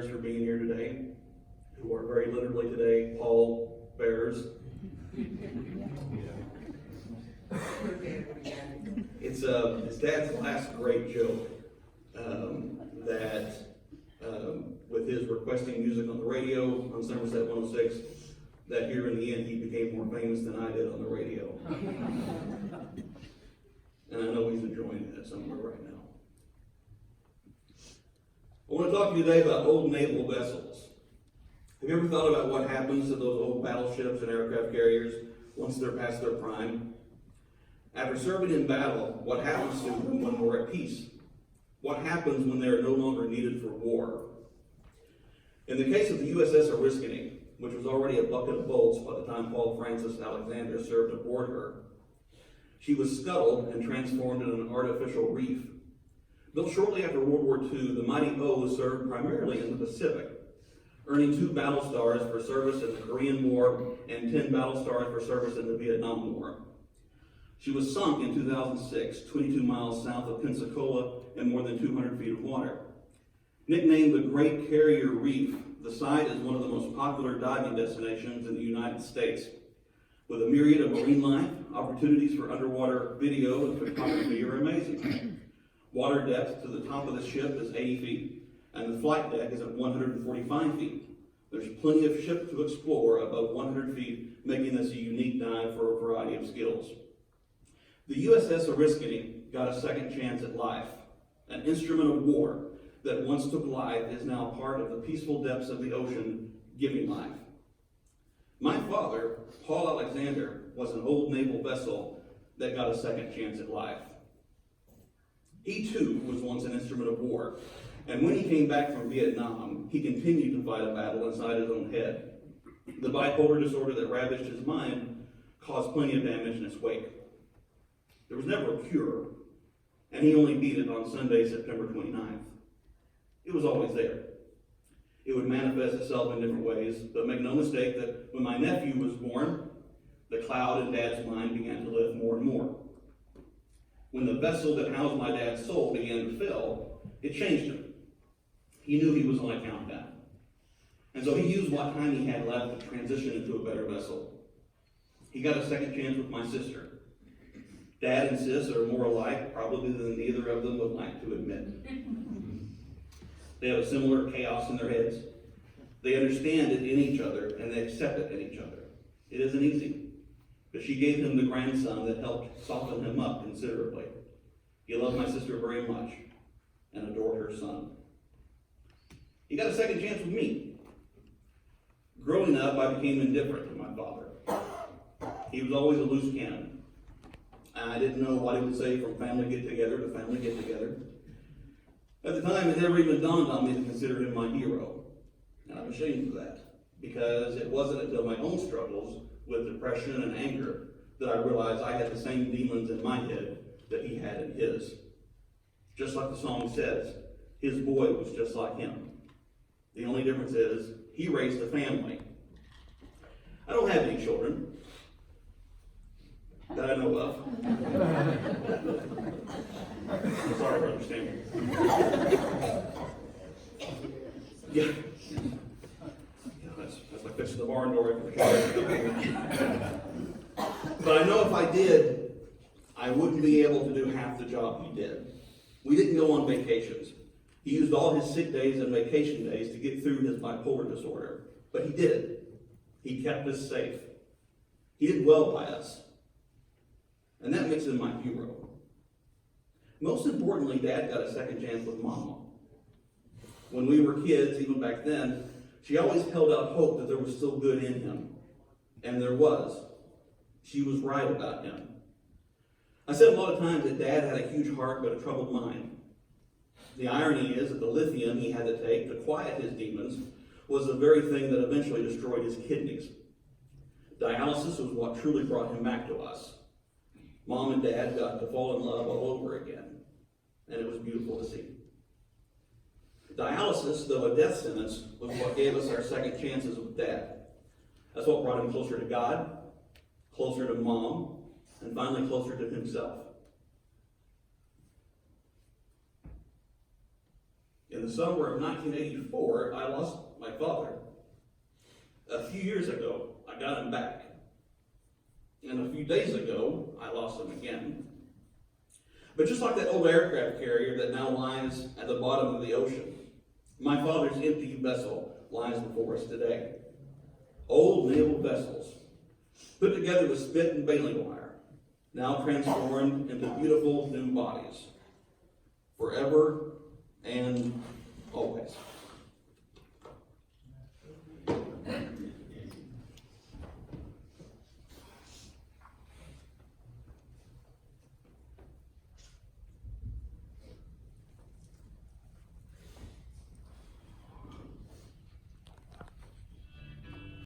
bearers for being here today, who are very literally today pall bearers. It's his dad's last great joke that with his requesting music on the radio on Somerset 106, that here in the end he became more famous than I did on the radio. And I know he's enjoying that somewhere right now. I want to talk to you today about old naval vessels. Have you ever thought about what happens to those old battleships and aircraft carriers once they're past their prime? After serving in battle, what happens to them when we're at peace? What happens when they are no longer needed for war? In the case of the USS Oriskany, which was already a bucket of bolts by the time Paul Francis Alexander served aboard her, she was scuttled and transformed into an artificial reef. Built shortly after World War II, the mighty O served primarily in the Pacific, earning 2 battle stars for service in the Korean War and 10 battle stars for service in the Vietnam War. She was sunk in 2006, 22 miles south of Pensacola in more than 200 feet of water. Nicknamed the Great Carrier Reef, the site is one of the most popular diving destinations in the United States. With a myriad of marine life, opportunities for underwater video and photography are amazing. Water depth to the top of the ship is 80 feet, and the flight deck is at 145 feet. There's plenty of ship to explore above 100 feet, making this a unique dive for a variety of skills. The USS Oriskany got a second chance at life. An instrument of war that once took life is now part of the peaceful depths of the ocean, giving life. My father, Paul Alexander, was an old naval vessel that got a second chance at life. He too was once an instrument of war, and when he came back from Vietnam, he continued to fight a battle inside his own head. The bipolar disorder that ravaged his mind caused plenty of damage in its wake. There was never a cure, and he only beat it on Sunday, September 29th. It was always there. It would manifest itself in different ways, but make no mistake that when my nephew was born, the cloud in Dad's mind began to lift more and more. When the vessel that housed my dad's soul began to fill, it changed him. He knew he was on a countdown. And so he used what time he had left to transition into a better vessel. He got a second chance with my sister. Dad and sis are more alike, probably than either of them would like to admit. They have a similar chaos in their heads. They understand it in each other, and they accept it in each other. It isn't easy, but she gave him the grandson that helped soften him up considerably. He loved my sister very much and adored her son. He got a second chance with me. Growing up, I became indifferent to my father. He was always a loose cannon. I didn't know what he would say from family get-together to family get-together. At the time, it never even dawned on me to consider him my hero. And I'm ashamed of that, because it wasn't until my own struggles with depression and anger that I realized I had the same demons in my head that he had in his. Just like the song says, his boy was just like him. The only difference is he raised a family. I don't have any children that I know of. I'm sorry for understanding. Yeah. That's like fixing the barn door after the cat. But I know if I did, I wouldn't be able to do half the job he did. We didn't go on vacations. He used all his sick days and vacation days to get through his bipolar disorder. But he did. He kept us safe. He did well by us. And that makes him my hero. Most importantly, Dad got a second chance with Mama. When we were kids, even back then, she always held out hope that there was still good in him. And there was. She was right about him. I said a lot of times that Dad had a huge heart but a troubled mind. The irony is that the lithium he had to take to quiet his demons was the very thing that eventually destroyed his kidneys. Dialysis was what truly brought him back to us. Mom and Dad got to fall in love all over again, and it was beautiful to see. Dialysis, though a death sentence, was what gave us our second chances with Dad. That's what brought him closer to God, closer to Mom, and finally closer to himself. In the summer of 1984, I lost my father. A few years ago, I got him back. And a few days ago, I lost him again. But just like that old aircraft carrier that now lies at the bottom of the ocean, my father's empty vessel lies before us today. Old naval vessels, put together with spit and baling wire, now transformed into beautiful new bodies, forever and always.